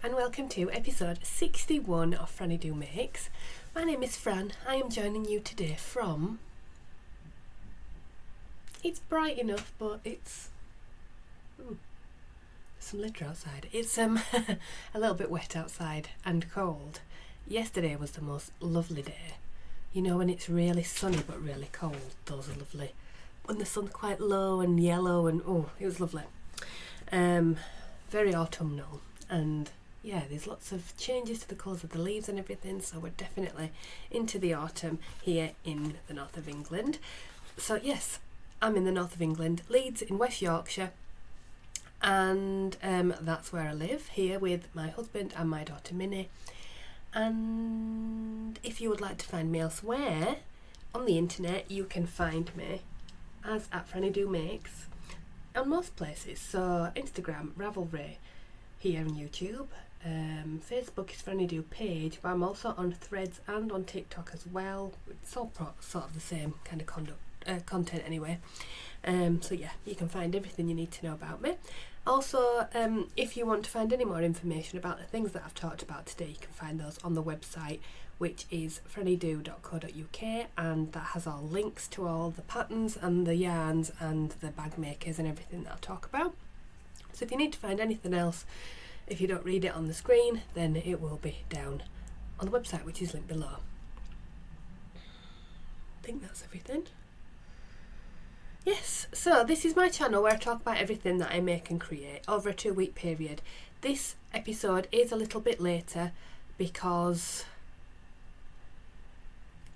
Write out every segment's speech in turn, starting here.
and welcome to episode 61 of FrannyDoMakes. My name is Fran. I am joining you today from... It's bright enough, but it's... there's some litter outside. It's a little bit wet outside and cold. Yesterday was the most lovely day. You know, when it's really sunny but really cold, those are lovely. When the sun's quite low and yellow and oh, it was lovely. Very autumnal, and yeah, there's lots of changes to the colours of the leaves and everything, so we're definitely into the autumn here in the north of England. So yes, I'm in the north of England, Leeds in West Yorkshire, and that's where I live, here with my husband and my daughter Minnie. And if you would like to find me elsewhere on the internet, you can find me as at FrannyDoMakes on most places. So Instagram, Ravelry, here on YouTube, Facebook is FrannyDo page, but I'm also on Threads and on TikTok as well. It's all sort of the same kind of content anyway. So yeah, you can find everything you need to know about me. Also, if you want to find any more information about the things that I've talked about today, you can find those on the website, which is frannydo.co.uk, and that has all links to all the patterns and the yarns and the bag makers and everything that I'll talk about. So if you need to find anything else, if you don't read it on the screen, then it will be down on the website, which is linked below. I think that's everything. Yes, so this is my channel where I talk about everything that I make and create over a 2-week period. This episode is a little bit later because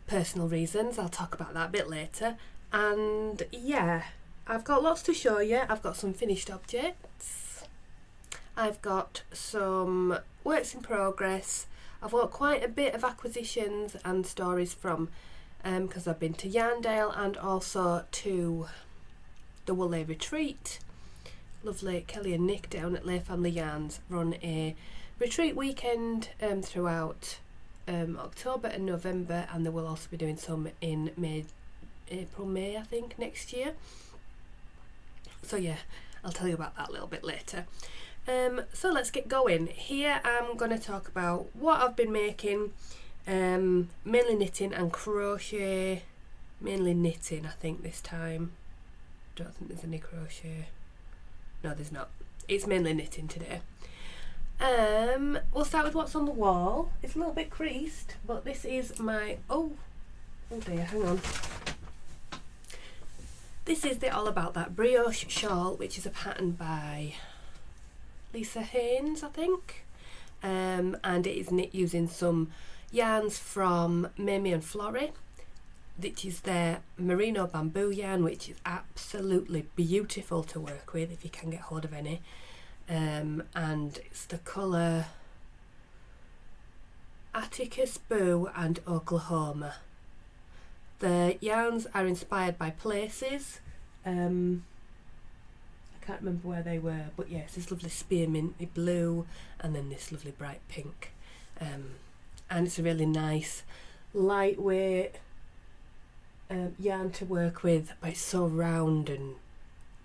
personal reasons. I'll talk about that a bit later. And yeah, I've got lots to show you. I've got some finished objects. I've got some works in progress. I've got quite a bit of acquisitions and stories from because I've been to Yarndale and also to the Woolly Retreat. Lovely Kelly and Nick down at Lay Family Yarns run a retreat weekend throughout October and November, and they will also be doing some in May I think next year. So yeah, I'll tell you about that a little bit later. So let's get going. Here I'm going to talk about what I've been making, mainly knitting and crochet. Mainly knitting I think this time. Don't think there's any crochet. No, there's not. It's mainly knitting today. We'll start with what's on the wall. It's a little bit creased, but this is my oh dear, hang on. This is the All About That brioche shawl, which is a pattern by Lisa Haynes, I think, and it is knit using some yarns from Mamie and Florrie, which is their merino bamboo yarn, which is absolutely beautiful to work with if you can get hold of any. And it's the colour Atticus Boo and Oklahoma. The yarns are inspired by places. I can't remember where they were, but yes, this lovely spearmint blue and then this lovely bright pink. And it's a really nice, lightweight yarn to work with, but it's so round and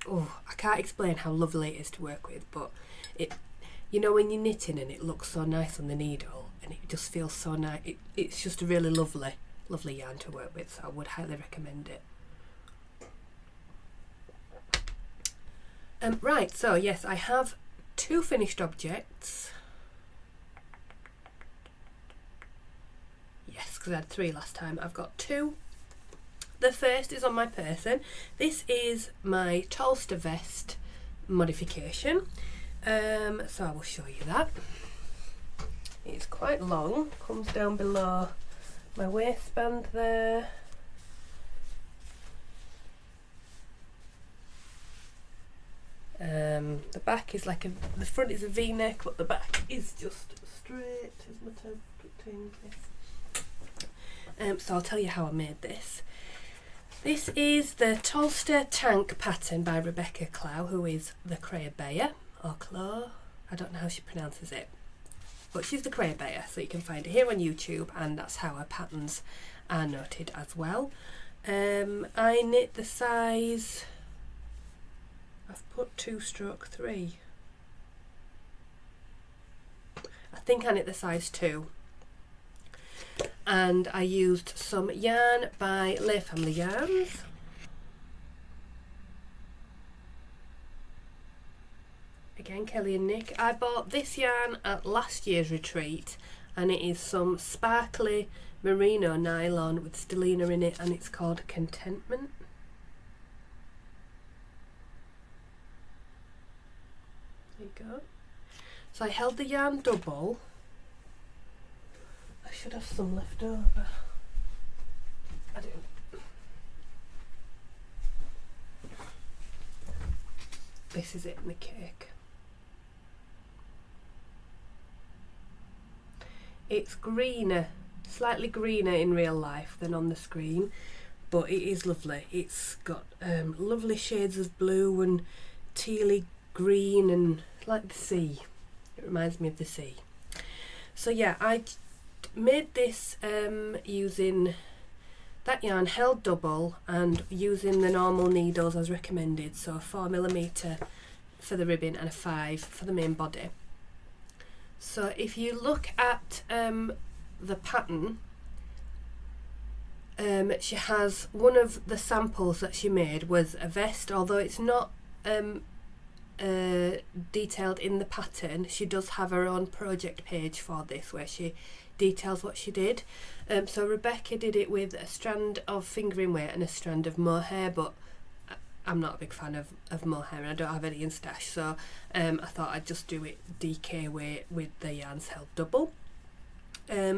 oh, I can't explain how lovely it is to work with, but it, you know, when you're knitting and it looks so nice on the needle and it just feels so nice, it's just a really lovely yarn to work with, so I would highly recommend it. Right, so yes, I have 2 finished objects. Yes, because I had 3 last time. I've got 2. The first is on my person. This is my Tolsta vest modification. So I will show you that. It's quite long, comes down below my waistband there. The back is like the front is a V-neck, but the back is just straight. Is my toe putting this? So I'll tell you how I made this. This is the Tolsta Tank pattern by Rebecca Clow, who is the Crayabeya, or Clo, I don't know how she pronounces it, but she's the Crayabeya, so you can find it here on YouTube, and that's how her patterns are noted as well. I knit the size, I've put 2/3. think I knit the size 2. And I used some yarn by Lay Family Yarns. Again, Kelly and Nick. I bought this yarn at last year's retreat, and it is some sparkly merino nylon with stellina in it, and it's called Contentment. There you go. So I held the yarn double. I should have some left over. I don't. This is it in the cake. It's greener, slightly greener in real life than on the screen, but it is lovely. It's got lovely shades of blue and tealy green and like the sea. It reminds me of the sea. So yeah, I made this using that yarn held double and using the normal needles as recommended, so 4mm for the ribbon and a 5 for the main body. So if you look at the pattern, she has, one of the samples that she made was a vest, although it's not detailed in the pattern. She does have her own project page for this where she details what she did. So Rebecca did it with a strand of fingering weight and a strand of mohair, but I'm not a big fan of mohair and I don't have any in stash, so I thought I'd just do it DK weight with the yarns held double.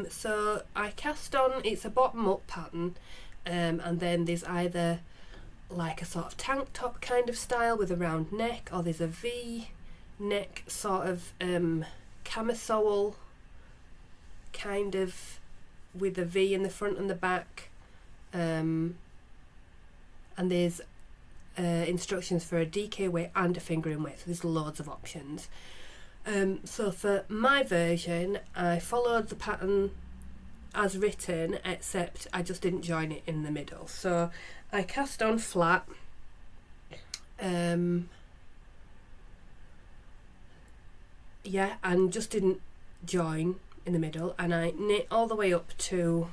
So I cast on, it's a bottom up pattern, and then there's either like a sort of tank top kind of style with a round neck, or there's a V neck sort of camisole kind of with a V in the front and the back, and there's instructions for a DK weight and a fingering weight, so there's loads of options. So for my version, I followed the pattern as written, except I just didn't join it in the middle. So I cast on flat, yeah, and just didn't join in the middle, and I knit all the way up to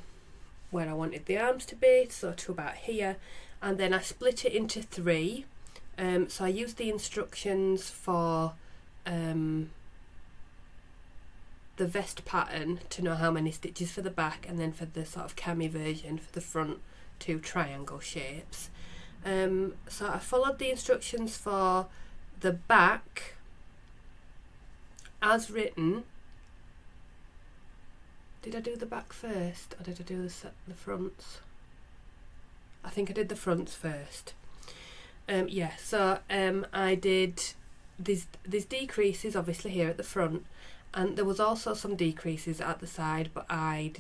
where I wanted the arms to be, so to about here, and then I split it into 3. So I used the instructions for the vest pattern to know how many stitches for the back, and then for the sort of cami version for the front, 2 triangle shapes. So I followed the instructions for the back as written. Did I do the back first, or did I do the fronts? I think I did the fronts first. Yeah, so I did these decreases obviously here at the front, and there was also some decreases at the side, but I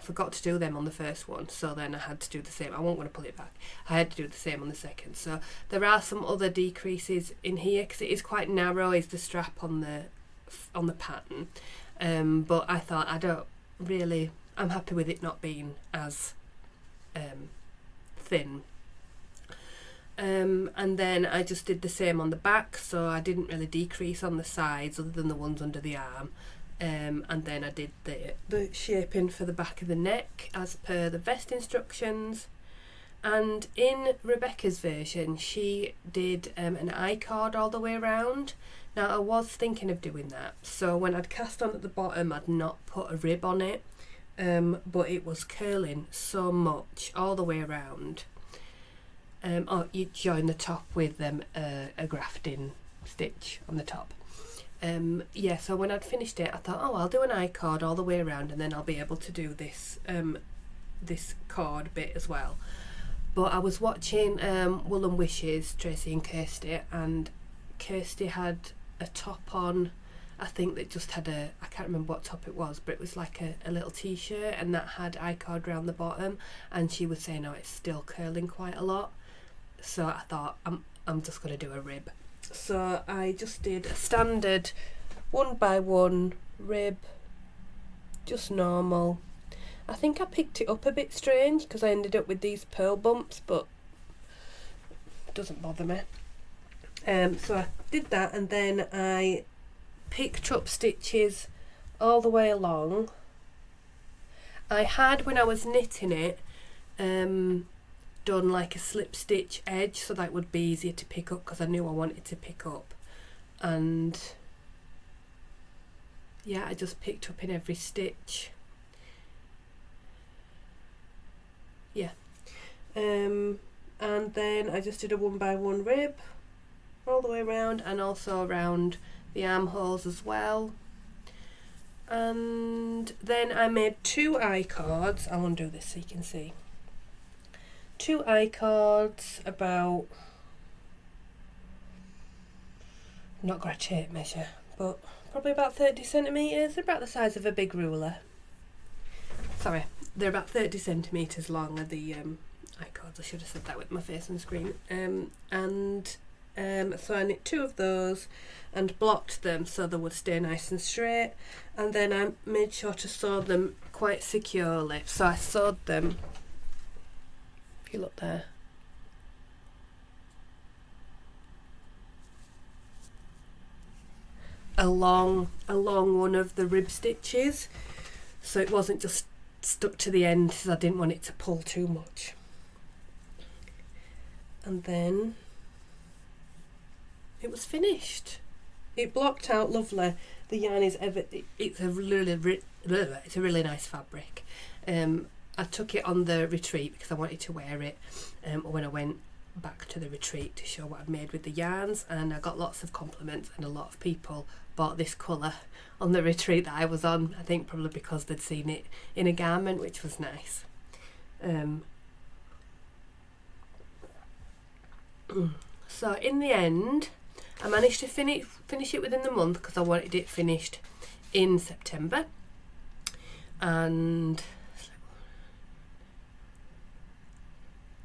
forgot to do them on the first one, so then I had to do the same. I won't want to pull it back. I had to do the same on the second. So there are some other decreases in here because it is quite narrow, is the strap on the pattern. But I thought I'm happy with it not being as thin. And then I just did the same on the back, so I didn't really decrease on the sides other than the ones under the arm. And then I did the shaping for the back of the neck as per the vest instructions. And in Rebecca's version, she did an I-cord all the way around. Now I was thinking of doing that, so when I'd cast on at the bottom I'd not put a rib on it, but it was curling so much all the way around. Or you join the top with a grafting stitch on the top. Yeah, so when I'd finished it I thought, oh, I'll do an I-cord all the way around and then I'll be able to do this this cord bit as well. But I was watching Wool and Wishes, Tracy and Kirsty, and Kirsty had a top on, I think that just had I can't remember what top it was, but it was like a little t-shirt, and that had I-cord around the bottom, and she was saying, oh, it's still curling quite a lot. So I thought, I'm just going to do a rib. So I just did a standard 1x1 rib, just normal. I think I picked it up a bit strange because I ended up with these pearl bumps, but it doesn't bother me. So I did that, and then I picked up stitches all the way along. I had, when I was knitting it, done like a slip stitch edge so that would be easier to pick up, because I knew I wanted to pick up, and yeah, I just picked up in every stitch. Yeah. And then I just did a 1x1 rib all the way around, and also around the armholes as well. And then I made 2 I-cords. I'll undo this so you can see. 2 I-cords about, I'm not got a tape measure, but probably about 30 centimetres. They're about the size of a big ruler. Sorry, they're about 30 centimetres long are the I-cords. I should have said that with my face on screen. So I knit 2 of those and blocked them so they would stay nice and straight, and then I made sure to sew them quite securely. So I sewed them, if you look there, along one of the rib stitches, so it wasn't just stuck to the end, because I didn't want it to pull too much. And then it was finished. It blocked out lovely. The yarn is it's a really nice fabric. I took it on the retreat because I wanted to wear it when I went back to the retreat to show what I'd made with the yarns, and I got lots of compliments, and a lot of people bought this colour on the retreat that I was on, I think probably because they'd seen it in a garment, which was nice. So in the end I managed to finish it within the month, because I wanted it finished in September. And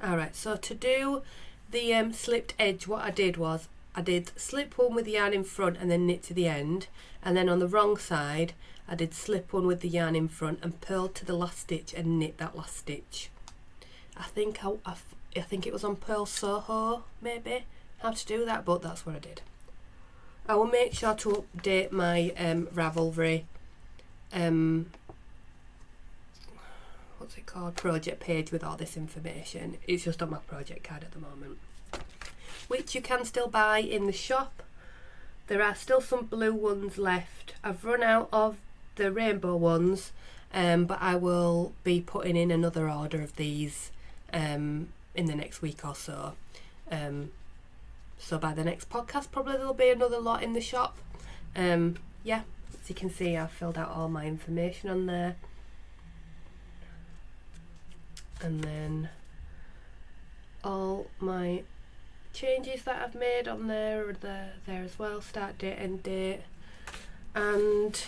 alright, so to do the slipped edge, what I did was I did slip one with the yarn in front and then knit to the end, and then on the wrong side I did slip one with the yarn in front and purled to the last stitch and knit that last stitch. I think it was on Purl Soho, maybe, how to do that, but that's what I did. I will make sure to update my Ravelry what's it called, project page with all this information. It's just on my project card at the moment, which you can still buy in the shop. There are still some blue ones left. I've run out of the rainbow ones, but I will be putting in another order of these in the next week or so. So by the next podcast probably there'll be another lot in the shop. Yeah, as you can see, I've filled out all my information on there, and then all my changes that I've made on there are there as well, start date, end date, and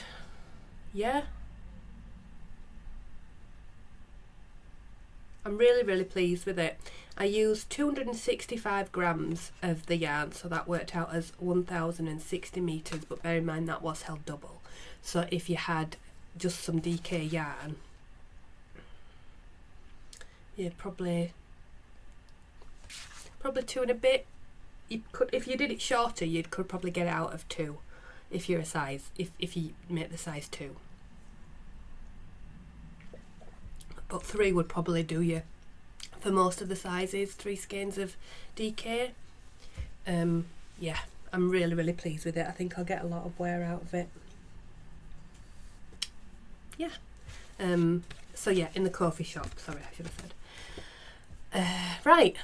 yeah, I'm really pleased with it. I used 265 grams of the yarn, so that worked out as 1060 meters, but bear in mind that was held double, so if you had just some DK yarn, you'd probably 2 and a bit. You could, if you did it shorter, you could probably get it out of 2 if you're a size, if you make the size 2, but 3 would probably do you for most of the sizes, 3 skeins of DK. Yeah, I'm really pleased with it. I think I'll get a lot of wear out of it. Yeah. So yeah, in the coffee shop, sorry, I should have said. Right,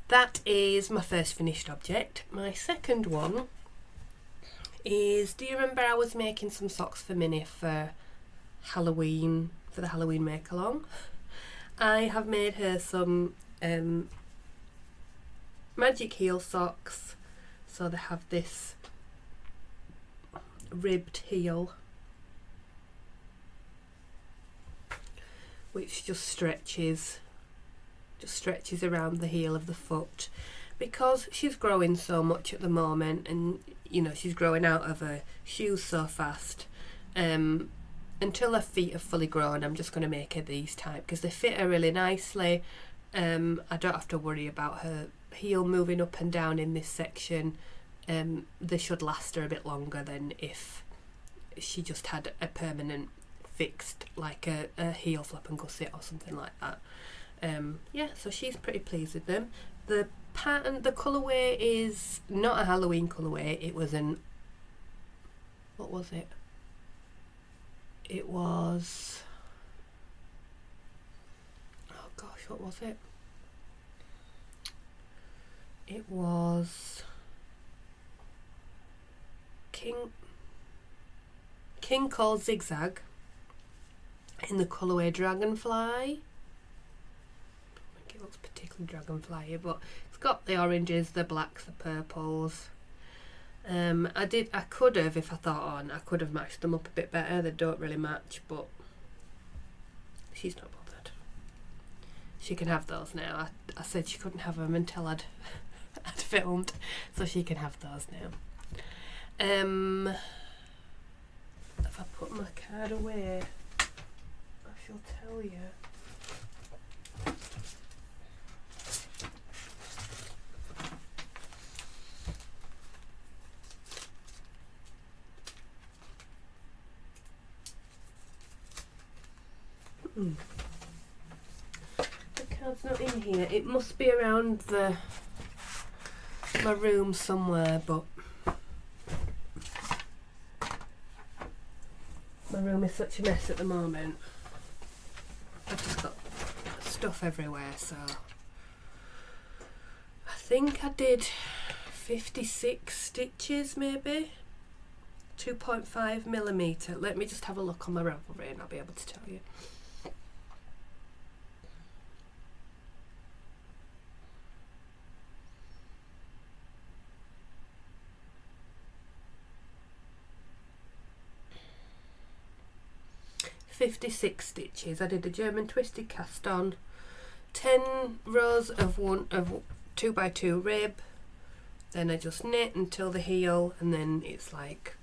that is my first finished object. My second one is, do you remember I was making some socks for Minnie for Halloween, for the Halloween make along? I have made her some magic heel socks, so they have this ribbed heel which just stretches around the heel of the foot, because she's growing so much at the moment, and you know, she's growing out of her shoes so fast. Until her feet are fully grown, I'm just going to make her these type, because they fit her really nicely. I don't have to worry about her heel moving up and down in this section. They should last her a bit longer than if she just had a permanent fixed, like a heel flap and gusset or something like that. Yeah, so she's pretty pleased with them. The pattern, the colourway is not a Halloween colourway. It was an, what was it? It was, oh gosh, what was it? It was King Called Zigzag in the colourway Dragonfly. I think it looks particularly dragonfly, but it's got the oranges, the blacks, the purples. I could have, if I thought on, I could have matched them up a bit better. They don't really match, but she's not bothered. She can have those now. I said she couldn't have them until I'd filmed, so she can have those now. If I put my card away, I shall tell you. The card's not in here. It must be around my room somewhere, but my room is such a mess at the moment. I've just got stuff everywhere, so I think I did 56 stitches, maybe 2.5mm. Let me just have a look on my Ravelry and I'll be able to tell you. .56 stitches. I did a German twisted cast on, 10 rows of 2x2 rib, then I just knit until the heel, and then it's like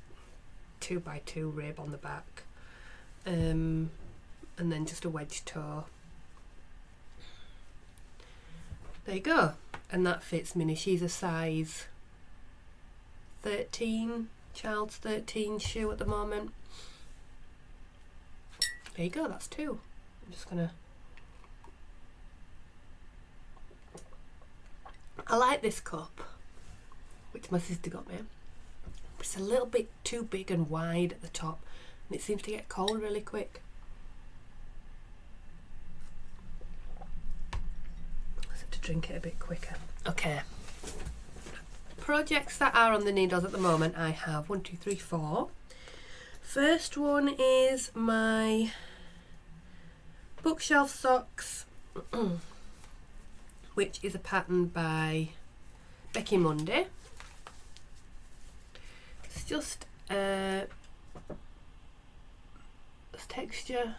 2x2 rib on the back, and then just a wedge toe. There you go, and that fits Minnie. She's a size 13, child's 13 shoe at the moment. There you go, that's 2. I'm just gonna, I like this cup, which my sister got me. It's a little bit too big and wide at the top, and it seems to get cold really quick. I have to drink it a bit quicker. Okay. Projects that are on the needles at the moment, I have 1, 2, 3, 4. First one is my bookshelf socks, which is a pattern by Becky Monday. It's just this texture.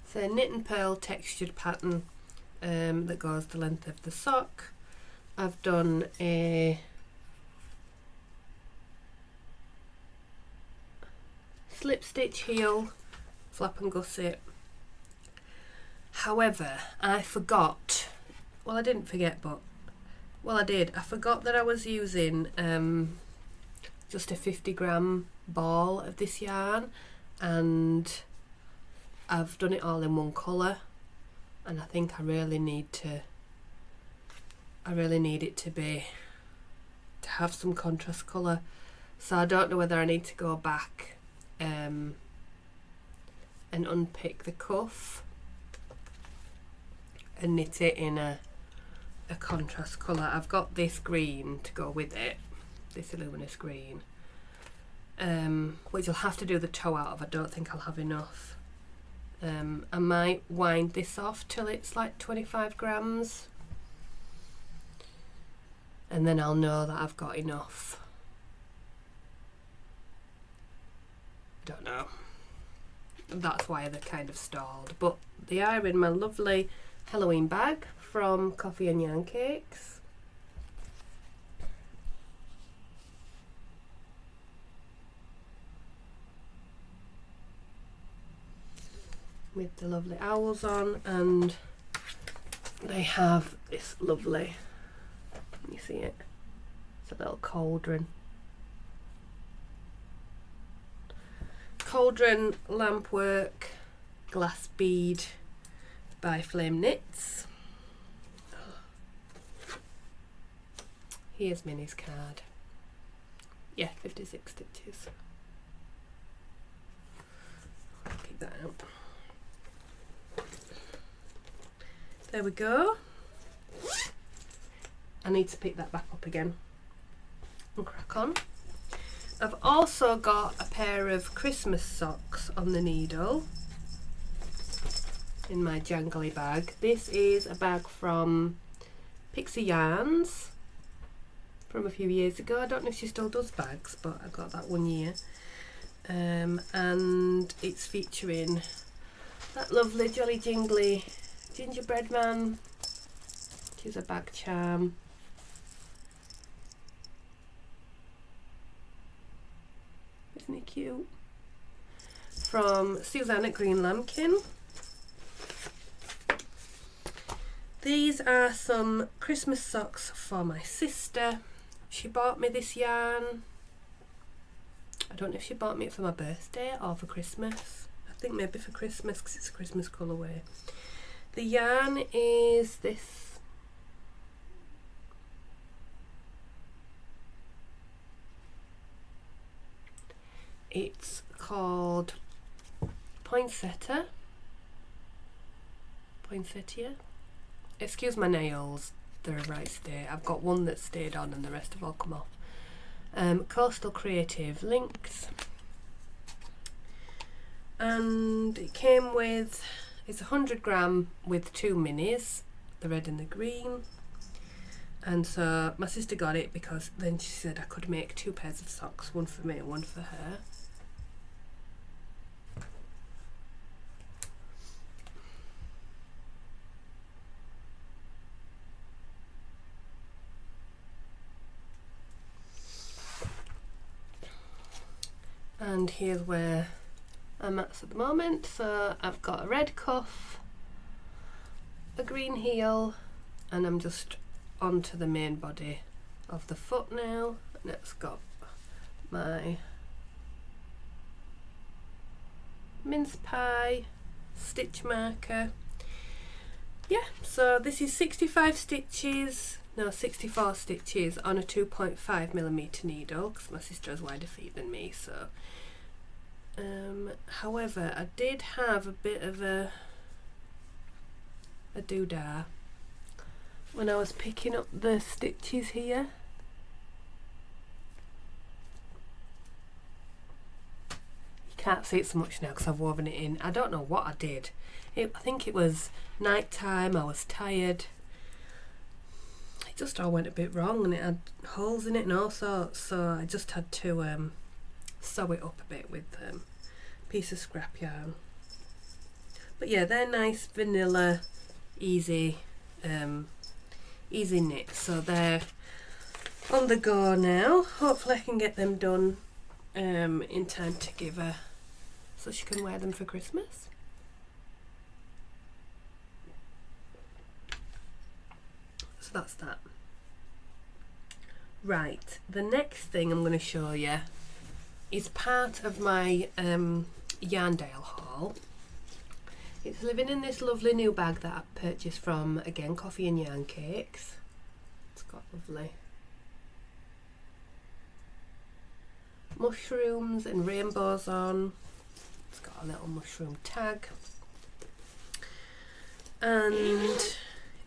It's a knit and purl textured pattern that goes the length of the sock. I've done a slip stitch heel, flap and gusset. However, I forgot, well I didn't forget, but, well I did, I forgot that I was using just a 50g ball of this yarn, and I've done it all in one colour, and I think I really need it to have some contrast colour, so I don't know whether I need to go back and unpick the cuff and knit it in a contrast colour. I've got this green to go with it, this luminous green, which I'll have to do the toe out of. I don't think I'll have enough. I might wind this off till it's like 25g, and then I'll know that I've got enough. Don't know. That's why they're kind of stalled, but they are in my lovely Halloween bag from Coffee and Yarn Cakes. With the lovely owls on, and they have this lovely, you see it, it's a little cauldron. Cauldron Lampwork Glass Bead by Flame Knits. Here's Minnie's card. Yeah, 56 stitches. Keep that out. There we go. I need to pick that back up again and crack on. I've also got a pair of Christmas socks on the needle in my jangly bag. This is a bag from Pixie Yarns from a few years ago. I don't know if she still does bags, but I got that one year. And it's featuring that lovely jolly jingly gingerbread man, which is a bag charm. Isn't it cute? From Suzanne at Green Lambkin. These are some Christmas socks for my sister. She bought me this yarn. I don't know if she bought me it for my birthday or for Christmas. I think maybe for Christmas because it's a Christmas colourway. The yarn is this. It's called Poinsettia. Excuse my nails, they're a right state. I've got one that stayed on and the rest have all come off. Coastal Creative links. And it came with, it's 100 gram with 2 minis, the red and the green. And so my sister got it because then she said I could make 2 pairs of socks, one for me and one for her. And here's where I'm at the moment. So I've got a red cuff, a green heel, and I'm just onto the main body of the foot now. And it's got my mince pie stitch marker. Yeah, so this is 64 stitches on a 2.5mm needle because my sister has wider feet than me. So however, I did have a bit of a doodah when I was picking up the stitches here. You can't see it so much now because I've woven it in. I don't know what I did. I think it was night time, I was tired. It just all went a bit wrong and it had holes in it and all sorts, so I just had to sew it up a bit with a piece of scrap yarn. But yeah, they're nice vanilla, easy knit, so they're on the go now. Hopefully I can get them done in time to give her so she can wear them for Christmas. So that's that. Right, the next thing I'm going to show you is part of my Yarndale haul. It's living in this lovely new bag that I purchased from, again, Coffee and Yarn Cakes. It's got lovely mushrooms and rainbows on. It's got a little mushroom tag. And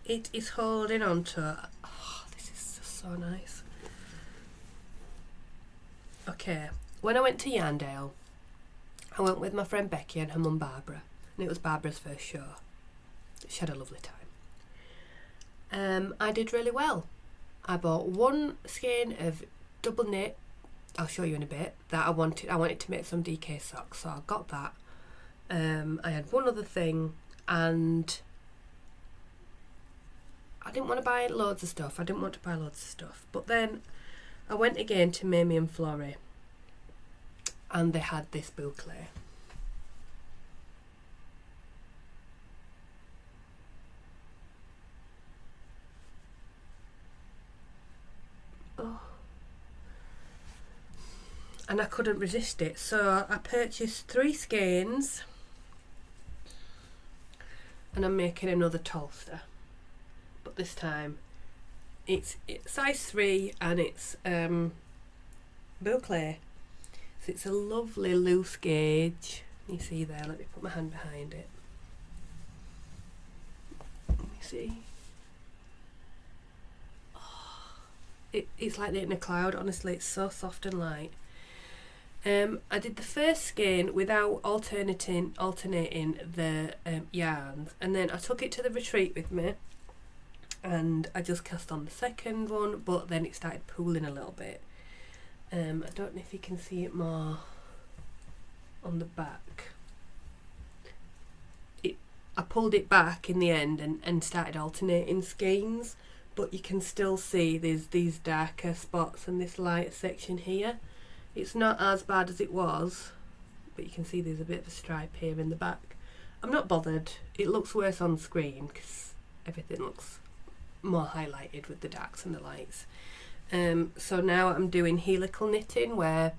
it is holding on to, oh, this is just so nice. Okay, when I went to Yarndale, I went with my friend Becky and her mum Barbara, and it was Barbara's first show. She had a lovely time. I did really well. I bought one skein of double knit, I'll show you in a bit, that I wanted to make some DK socks, so I got that. I had one other thing, and I didn't want to buy loads of stuff. But then I went again to Mamie and Florrie, and they had this boucle. Oh. and I couldn't resist it, so I purchased 3 skeins, and I'm making another Tolsta, but this time it's size 3 and it's Boucle. So it's a lovely loose gauge. You see there, let me put my hand behind it. Let me see. Oh, it's like knitting a cloud, honestly, it's so soft and light. I did the first skein without alternating the yarns, and then I took it to the retreat with me and I just cast on the second one, but then it started pooling a little bit. I don't know if you can see it more on the back. I pulled it back in the end and started alternating skeins, but you can still see there's these darker spots and this lighter section here. It's not as bad as it was, but you can see there's a bit of a stripe here in the back. I'm not bothered. It looks worse on screen because everything looks more highlighted with the darks and the lights. So now I'm doing helical knitting, where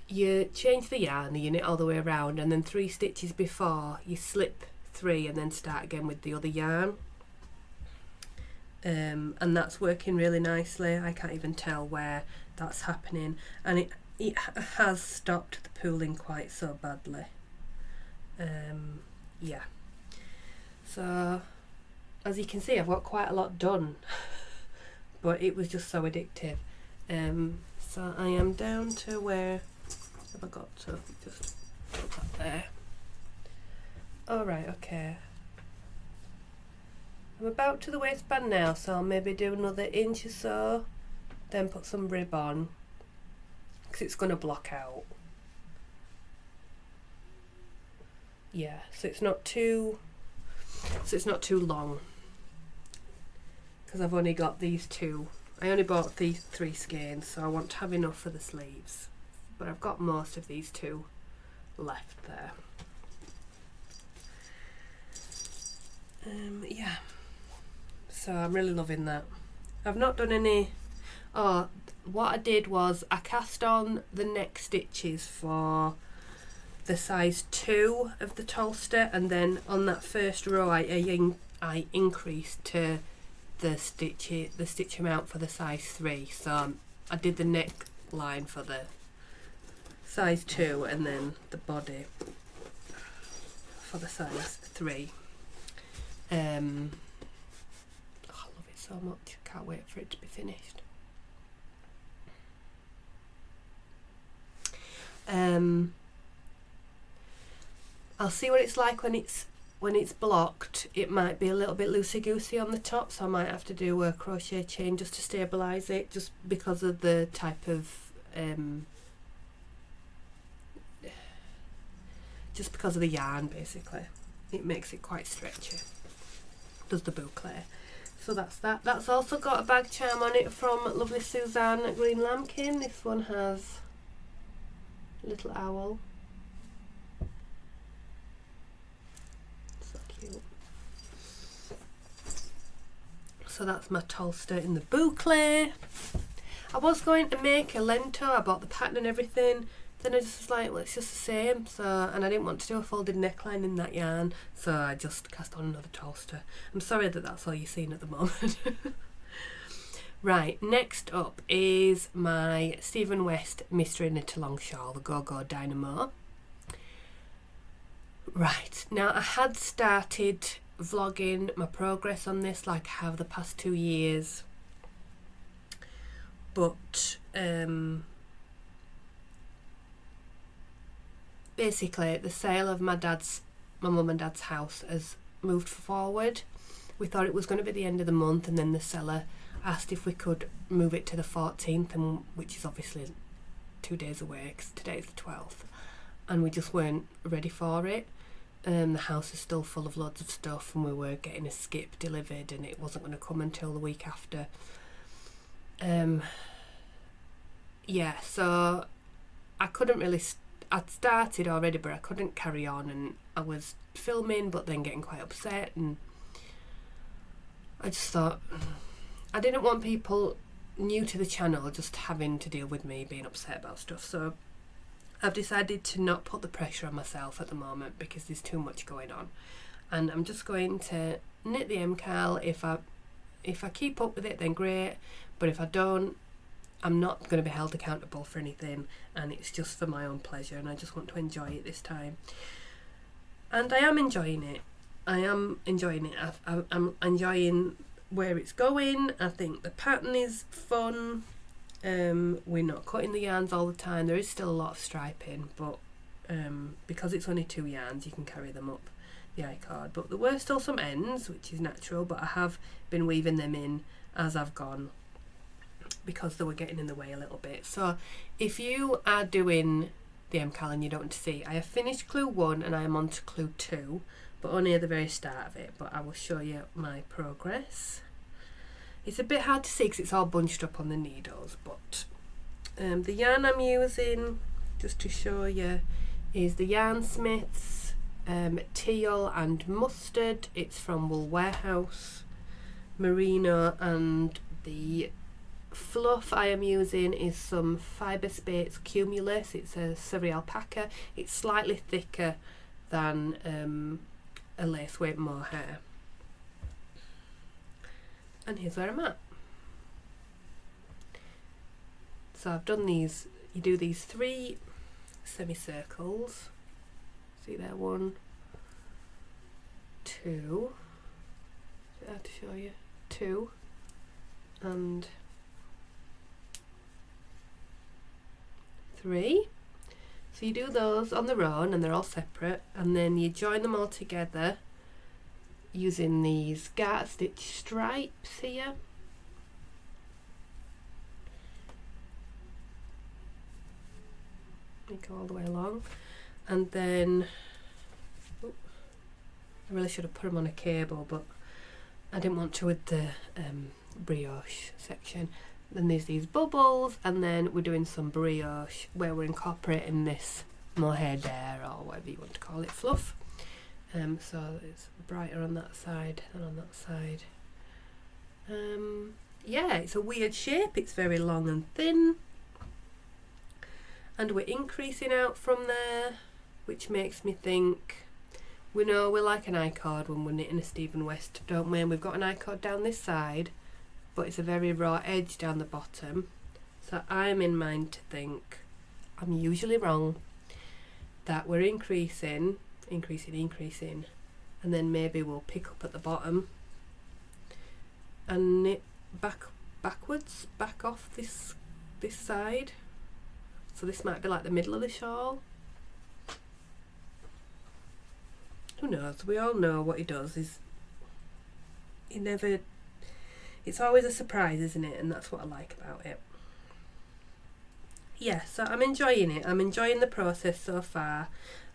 you change the yarn, you knit all the way around, and then 3 stitches before you slip 3 and then start again with the other yarn. And that's working really nicely. I can't even tell where that's happening, and it has stopped the pooling quite so badly. Yeah, so as you can see, I've got quite a lot done. But it was just so addictive. So I am down to where have I got to? Just put that there. Alright, okay. I'm about to the waistband now, so I'll maybe do another inch or so, then put some rib on, because it's going to block out. Yeah, so it's not too long. Because I've only got these 2. I only bought these 3 skeins, so I want to have enough for the sleeves. But I've got most of these 2 left there. Yeah. So I'm really loving that. I've not done any... Oh, what I did was I cast on the neck stitches for the size 2 of the Tolsta, and then on that first row I increased to the stitch amount for the size 3. So I did the neck line for the size 2 and then the body for the size 3. Oh, I love it so much. Can't wait for it to be finished. I'll see what it's like when it's blocked. It might be a little bit loosey-goosey on the top, so I might have to do a crochet chain just to stabilise it, just because of the type of just because of the yarn, basically. It makes it quite stretchy. Does the boucle. So that's that. That's also got a bag charm on it from lovely Suzanne at Green Lambkin. This one has a little owl. So cute. So that's my Tolsta in the boucle. I was going to make a lento. I bought the pattern and everything. Then I just was like, well, it's just the same. So, and I didn't want to do a folded neckline in that yarn, so I just cast on another Tolsta. I'm sorry that that's all you're seeing at the moment. Right, next up is my Stephen West Mystery Knit Along shawl, the Go-Go Dynamo. Right, now I had started vlogging my progress on this like I have the past 2 years, but basically the sale of my mum and dad's house has moved forward. We thought it was going to be the end of the month, and then the seller asked if we could move it to the 14th, and which is obviously 2 days away because today's the 12th, and we just weren't ready for it. The house is still full of loads of stuff, and we were getting a skip delivered, and it wasn't going to come until the week after. Yeah, so I couldn't really I'd started already, but I couldn't carry on, and I was filming but then getting quite upset, and I just thought I didn't want people new to the channel, just having to deal with me being upset about stuff. So I've decided to not put the pressure on myself at the moment because there's too much going on, and I'm just going to knit the MKAL. If I keep up with it, then great, but if I don't, I'm not going to be held accountable for anything, and it's just for my own pleasure, and I just want to enjoy it this time. And I am enjoying it. I'm enjoying where it's going. I think the pattern is fun. We're not cutting the yarns all the time. There is still a lot of striping, but because it's only 2 yarns, you can carry them up the I-cord. But there were still some ends, which is natural, but I have been weaving them in as I've gone because they were getting in the way a little bit. So if you are doing the MKAL and you don't want to see, I have finished clue 1 and I am on to clue 2, but only at the very start of it, but I will show you my progress. It's a bit hard to see because it's all bunched up on the needles, but the yarn I'm using, just to show you, is the Yarnsmiths Teal and Mustard. It's from Wool Warehouse, Merino, and the fluff I am using is some Fibre Spates Cumulus. It's a Surrey alpaca. It's slightly thicker than a lace weight mohair. And here's where I'm at. So I've done these, you do these 3 semicircles. See there, 1, 2, I have to show you, 2, and 3. So you do those on their own and they're all separate, and then you join them all together using these garter stitch stripes here. They go all the way along, and then I really should have put them on a cable, but I didn't want to with the brioche section. Then there's these bubbles, and then we're doing some brioche where we're incorporating this mohair dare, or whatever you want to call it, fluff. So it's brighter on that side than on that side. Yeah, it's a weird shape. It's very long and thin, and we're increasing out from there, which makes me think, we know we're like an I-cord when we're knitting a Stephen West, don't we? And we've got an I-cord down this side, but it's a very raw edge down the bottom. So I'm in mind to think, I'm usually wrong, that we're increasing, and then maybe we'll pick up at the bottom and knit backwards, back off this side. So this might be like the middle of the shawl. Who knows? We all know what he does is it's always a surprise, isn't it? And that's what I like about it. Yeah, so I'm enjoying it. I'm enjoying the process so far.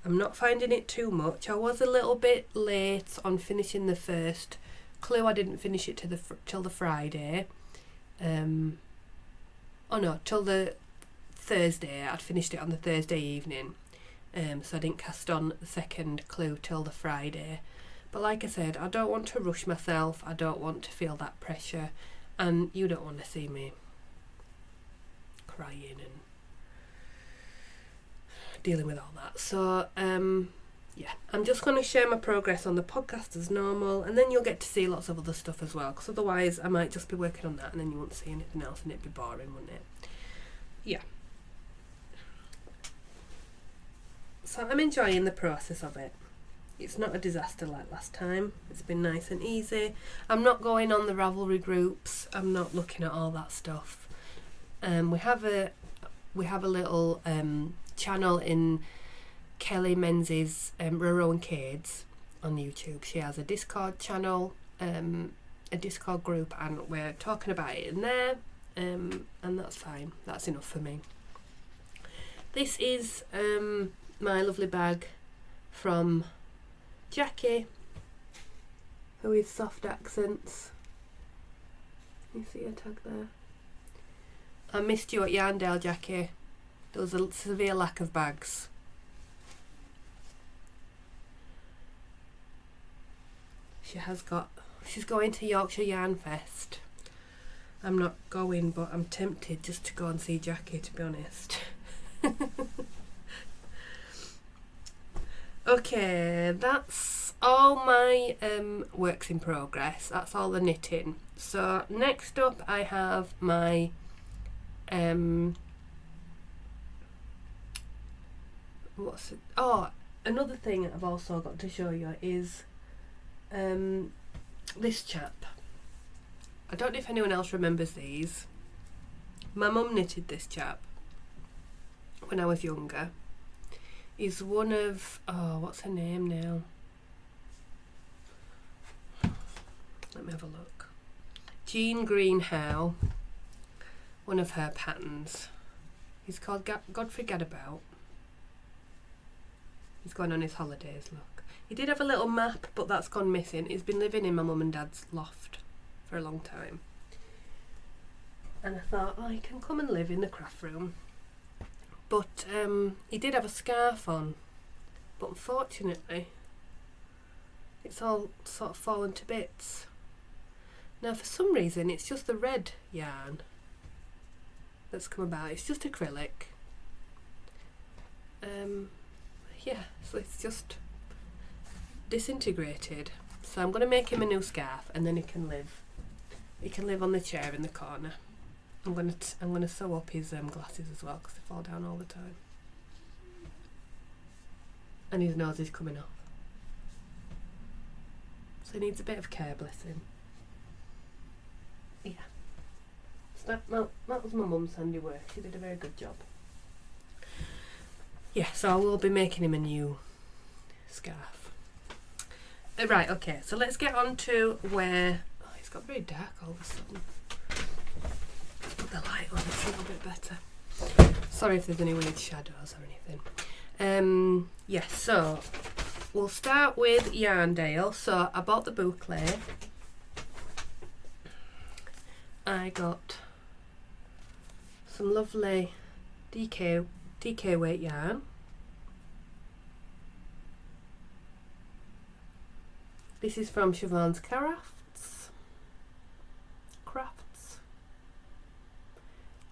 I'm not finding it too much. I was a little bit late on finishing the first clue. I didn't finish it till the Friday. Oh no, till the Thursday. I'd finished it on the Thursday evening. So I didn't cast on the second clue till the Friday. But like I said, I don't want to rush myself. I don't want to feel that pressure. And you don't want to see me crying and dealing with all that. So yeah, I'm just going to share my progress on the podcast as normal, and then you'll get to see lots of other stuff as well, because otherwise I might just be working on that and then you won't see anything else and it'd be boring, wouldn't it? Yeah. So I'm enjoying the process of it. It's not a disaster like last time. It's been nice and easy. I'm not going on the Ravelry groups. I'm not looking at all that stuff. We have a little channel in Kelly Menzies Roro and Cades on YouTube. She has a Discord channel, a Discord group, and we're talking about it in there, and that's fine. That's enough for me. This is my lovely bag from Jackie, who is Soft Accents. You see her tag there? I missed you at Yarndale, Jackie. There was a severe lack of bags. She's going to Yorkshire Yarn Fest, I'm not going, but I'm tempted just to go and see Jackie, to be honest. Okay, that's all my works in progress. That's all the knitting. So next up I have my what's it? Oh, another thing I've also got to show you is this chap. I don't know if anyone else remembers these. My mum knitted this chap when I was younger. He's one of, oh, what's her name now? Let me have a look. Jean Green Howe, one of her patterns. He's called Godfrey Gadabout. He's going on his holidays, look. He did have a little map, but that's gone missing. He's been living in my mum and dad's loft for a long time. And I thought, oh, he can come and live in the craft room. But he did have a scarf on, but unfortunately it's all sort of fallen to bits. Now for some reason it's just the red yarn that's come about. It's just acrylic. Yeah, so it's just disintegrated. So I'm going to make him a new scarf, and then he can live on the chair in the corner. I'm gonna sew up his glasses as well, because they fall down all the time. And his nose is coming off. So he needs a bit of care, bless him. Yeah. So that was my mum's handiwork. She did a very good job. Yeah, so I will be making him a new scarf. Right, okay, so let's get on to where... Oh, it's got very dark all of a sudden. Put the light on, it's a little bit better. Sorry if there's any weird shadows or anything. Yeah, so we'll start with Yarndale. So I bought the Boucle. I got some lovely DK weight yarn. This is from Siobhan's Crafts.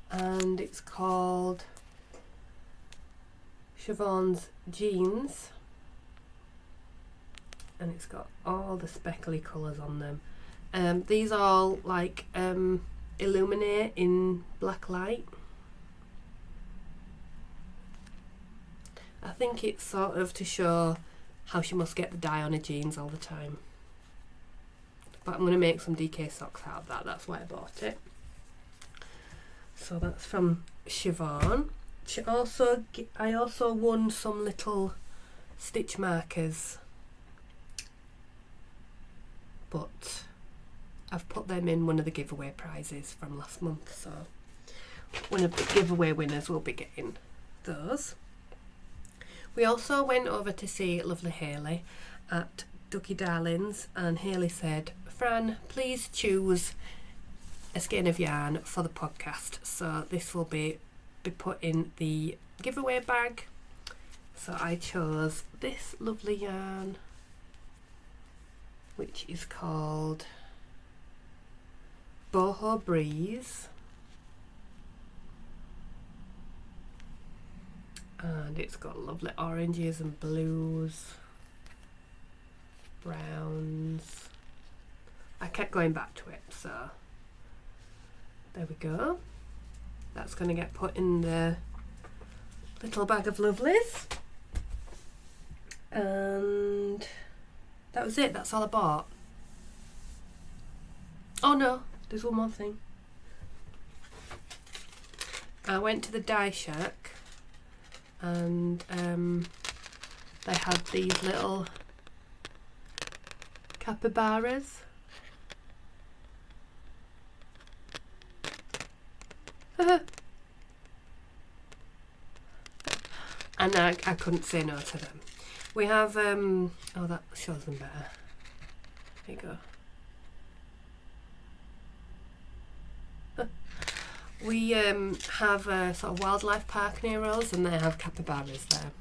And it's called Siobhan's Jeans, and it's got all the speckly colours on them. These all like illuminate in black light. I think it's sort of to show how she must get the dye on her jeans all the time. But I'm going to make some DK socks out of that, that's why I bought it. So that's from Siobhan. I also won some little stitch markers, but I've put them in one of the giveaway prizes from last month, so one of the giveaway winners will be getting those. We also went over to see lovely Hayley at Ducky Darling's, and Hayley said, Fran, please choose a skein of yarn for the podcast. So this will be put in the giveaway bag. So I chose this lovely yarn, which is called Boho Breeze, and it's got lovely oranges and blues, browns. I kept going back to it, so there we go. That's going to get put in the little bag of lovelies. And that was it, that's all I bought. Oh no, there's one more thing. I went to the dye shack, and they had these little capybaras. And I couldn't say no to them. We have oh, that shows them better. There you go. We have a sort of wildlife park near us, and they have capybaras there.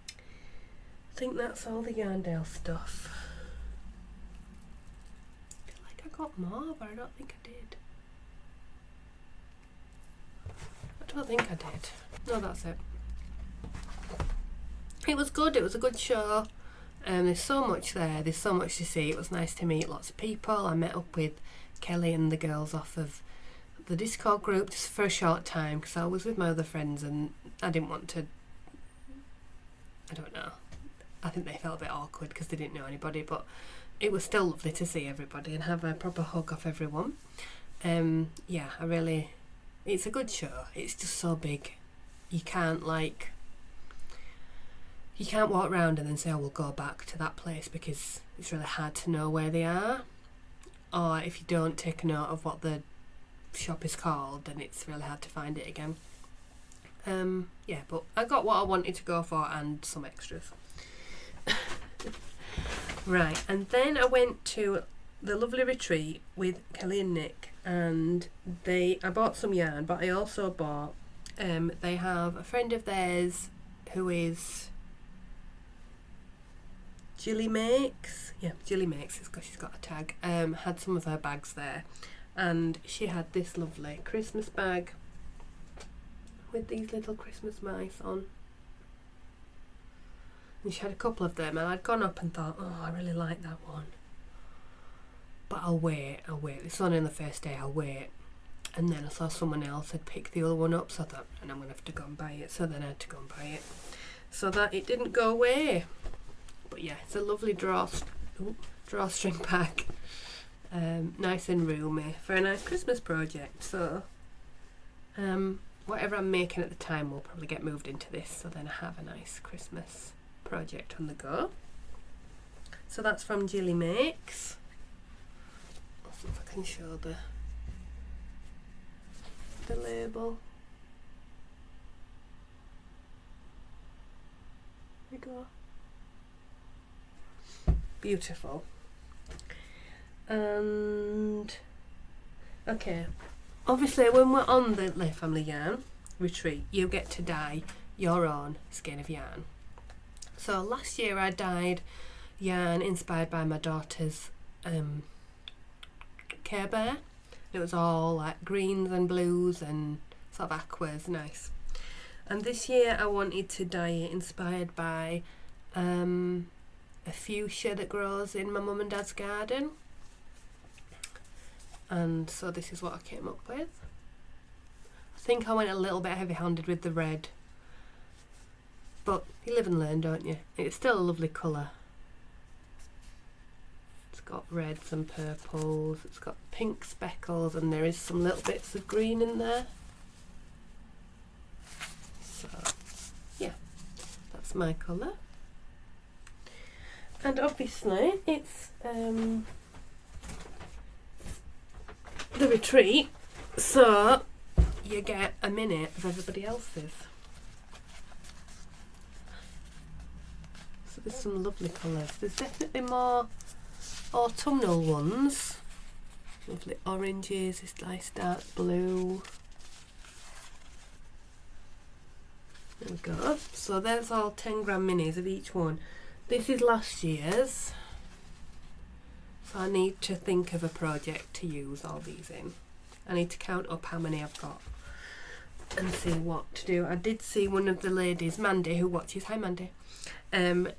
I think that's all the Yarndale stuff. I feel like I got more, but I don't think I did. don't think I did. No, that's it. It was good. It was a good show. There's so much there. There's so much to see. It was nice to meet lots of people. I met up with Kelly and the girls off of the Discord group just for a short time because I was with my other friends and I didn't want to, I don't know, I think they felt a bit awkward because they didn't know anybody, but it was still lovely to see everybody and have a proper hug off everyone. Yeah, it's a good show. It's just so big. You can't walk around and then say, oh, we'll go back to that place because it's really hard to know where they are. Or if you don't take a note of what the shop is called, then it's really hard to find it again. Yeah, but I got what I wanted to go for and some extras. Right, and then I went to the lovely retreat with Kelly and Nick, and I bought some yarn, but I also bought, they have a friend of theirs who is FrannyDoMakes, yeah, FrannyDoMakes, it's because she's got a tag, had some of her bags there, and she had this lovely Christmas bag with these little Christmas mice on. And she had a couple of them, and I'd gone up and thought, oh, I really like that one. But I'll wait. It's only on the first day, I'll wait. And then I saw someone else had picked the other one up, so I thought, and I'm going to have to go and buy it. So then I had to go and buy it. So that it didn't go away. But yeah, it's a lovely drawstring bag. Nice and roomy for a nice Christmas project. So whatever I'm making at the time will probably get moved into this, so then I have a nice Christmas project on the go. So that's from FrannyDoMakes. Let's see if I can show the label. There we go. Beautiful. And okay, obviously when we're on the Lay Family Yarn retreat, you get to dye your own skein of yarn. So last year I dyed yarn inspired by my daughter's Care Bear. It was all like greens and blues and sort of aquas, nice. And this year I wanted to dye it inspired by a fuchsia that grows in my mum and dad's garden. And so this is what I came up with. I think I went a little bit heavy-handed with the red, but you live and learn, don't you? It's still a lovely colour. It's got reds and purples, it's got pink speckles, and there is some little bits of green in there. So yeah, that's my colour. And obviously it's the retreat, so you get a minute of everybody else's. So there's some lovely colours. There's definitely more autumnal ones. Lovely oranges, this nice dark blue. There we go. So there's all 10 gram minis of each one. This is last year's. So I need to think of a project to use all these in. I need to count up how many I've got and see what to do. I did see one of the ladies, Mandy, who watches, hi Mandy,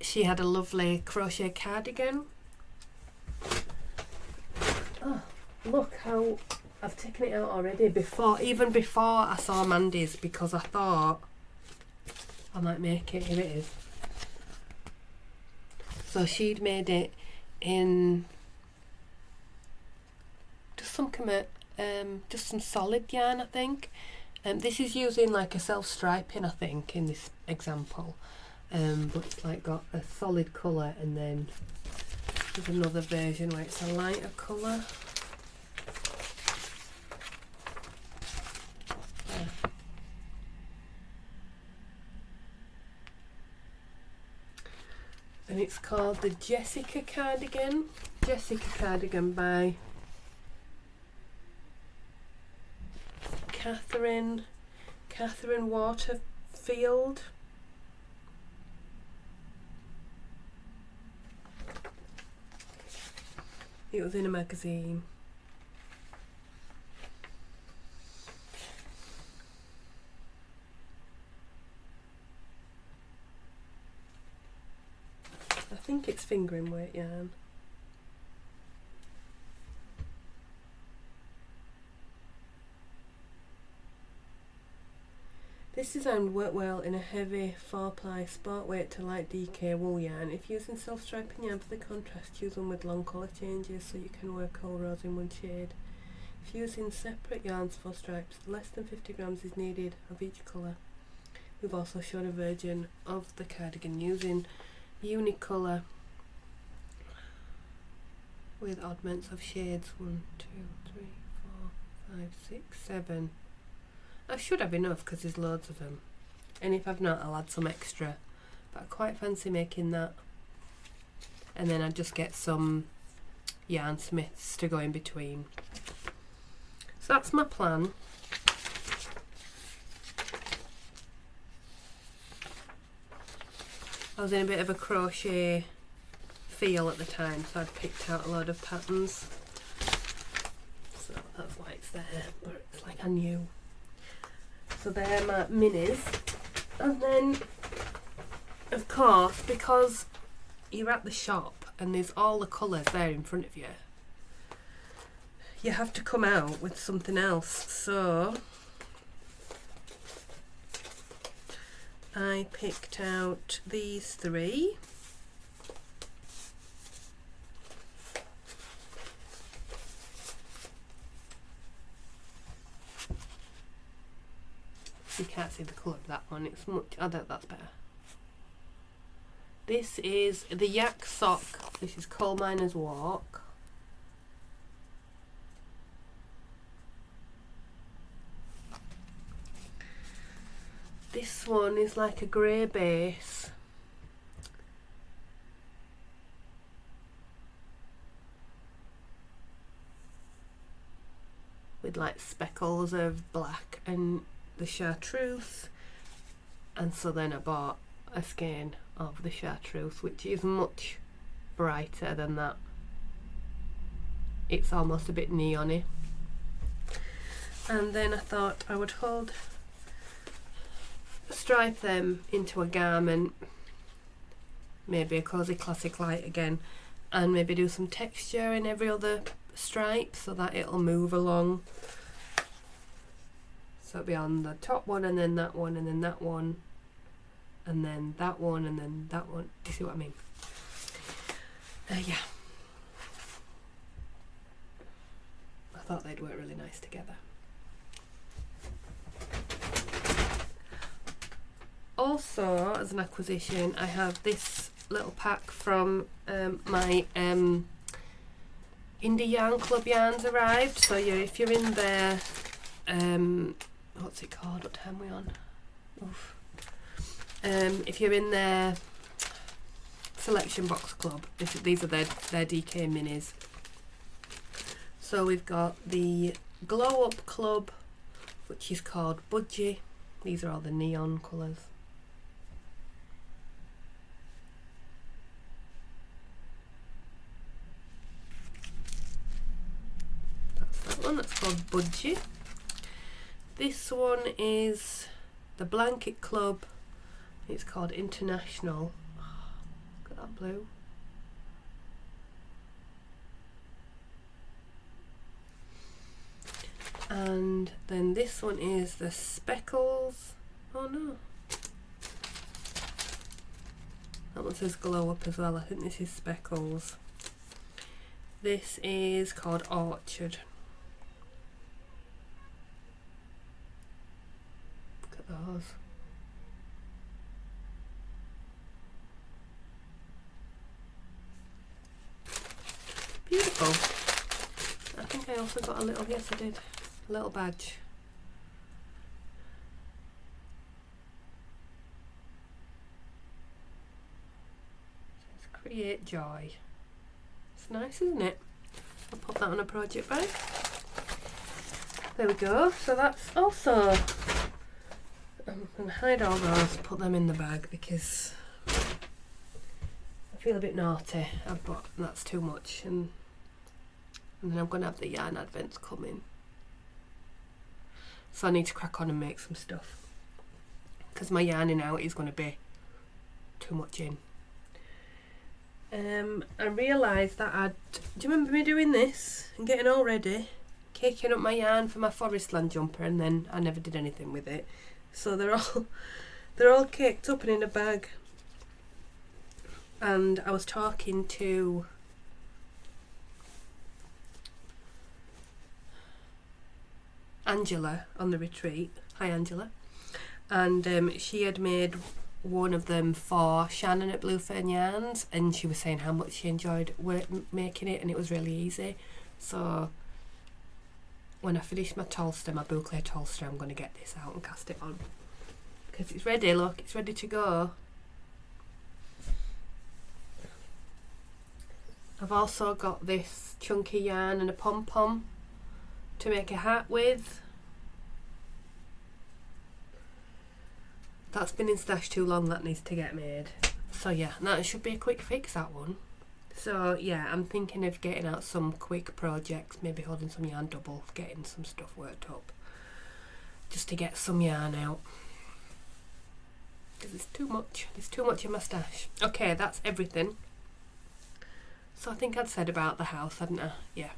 she had a lovely crochet cardigan. Oh, look how I've taken it out already, even before I saw Mandy's, because I thought I might make it. Here it is. So she'd made it in just some solid yarn, I think. This is using like a self-striping, I think, in this example. But it's like got a solid colour, and then there's another version where it's a lighter colour. And it's called the Jessica Cardigan. Jessica Cardigan by Catherine Waterfield. It was in a magazine. think it's fingering weight yarn. This design would work well in a heavy 4-ply sport weight to light DK wool yarn. If using self-striping yarn for the contrast, use one with long colour changes so you can work all rows in one shade. If using separate yarns for stripes, less than 50 grams is needed of each colour. We've also shown a version of the cardigan using Unicolour with oddments of shades 1, 2, 3, 4, 5, 6, 7. I should have enough because there's loads of them, and if I've not I'll add some extra, but I quite fancy making that, and then I just get some yarn smiths to go in between. So that's my plan. I was in a bit of a crochet feel at the time, so I'd picked out a load of patterns, so that's why it's there, but it's like I knew. So they're my minis, and then of course, because you're at the shop and there's all the colours there in front of you, you have to come out with something else. So I picked out these 3. You can't see the colour of that one, it's much, I don't, that's better. This is the Yak Sock, this is Coal Miner's Walk. This one is like a grey base. With like speckles of black and the chartreuse, and so then I bought a skein of the chartreuse, which is much brighter than that. It's almost a bit neon-y. And then I thought I would stripe them into a garment, maybe a cozy classic light again, and maybe do some texture in every other stripe so that it'll move along. So it'll be on the top one, and then that one, and then that one, and then that one, and then that one. Do you see what I mean? Yeah. I thought they'd work really nice together. Also, as an acquisition, I have this little pack from my Indie Yarn Club yarns arrived. So if you're in there, what's it called? What time are we on? Oof. If you're in their selection box club, these are their DK minis. So we've got the Glow Up Club, which is called Budgie. These are all the neon colours. That's that one, that's called Budgie. This one is the Blanket Club. It's called International. Oh, look at that blue. And then this one is the Speckles. Oh no. That one says Glow Up as well. I think this is Speckles. This is called Orchard. Look at those. Beautiful. I think I also got a little, yes I did, a little badge. It says Create Joy. It's nice, isn't it? I'll put that on a project bag. There we go. So that's also, I'm going to hide all those, put them in the bag because I feel a bit naughty. I've bought, that's too much, and then I'm going to have the yarn advents coming. So I need to crack on and make some stuff because my yarning out is going to be too much in. I realised that do you remember me doing this and getting all ready, caking up my yarn for my Forestland jumper, and then I never did anything with it. So they're all caked up and in a bag. And I was talking to Angela on the retreat. Hi Angela. And she had made one of them for Shannon at Blue Fern Yarns, and she was saying how much she enjoyed making it, and it was really easy. So when I finish my Tolsta, my Boucle Tolsta, I'm going to get this out and cast it on, because it's ready. Look, it's ready to go. I've also got this chunky yarn and a pom-pom to make a hat with. That's been in stash too long, that needs to get made. So yeah, that should be a quick fix, that one. So yeah, I'm thinking of getting out some quick projects, maybe holding some yarn double, getting some stuff worked up, just to get some yarn out, because it's too much in my stash. Okay, that's everything. So I think I'd said about the house, hadn't I? Yeah.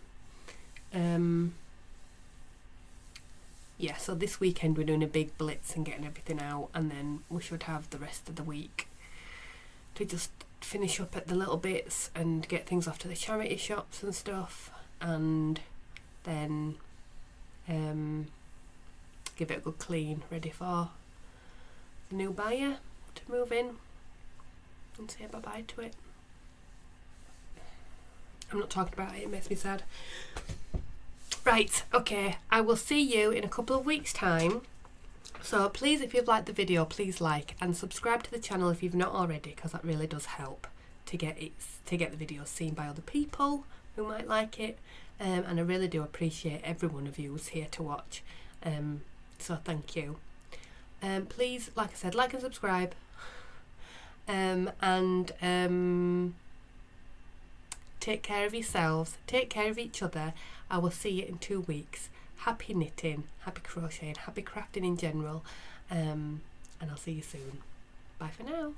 Yeah, so this weekend we're doing a big blitz and getting everything out, and then we should have the rest of the week to just finish up at the little bits and get things off to the charity shops and stuff, and then give it a good clean, ready for the new buyer to move in and say bye-bye to it. I'm not talking about it, it makes me sad. Right, okay, I will see you in a couple of weeks' time. So please, if you've liked the video, please like and subscribe to the channel if you've not already, because that really does help to get the videos seen by other people who might like it. And I really do appreciate every one of you who's here to watch. So thank you. Please, like I said, like and subscribe. Take care of yourselves, take care of each other. I will see you in 2 weeks. Happy knitting, happy crocheting, happy crafting in general, and I'll see you soon. Bye for now.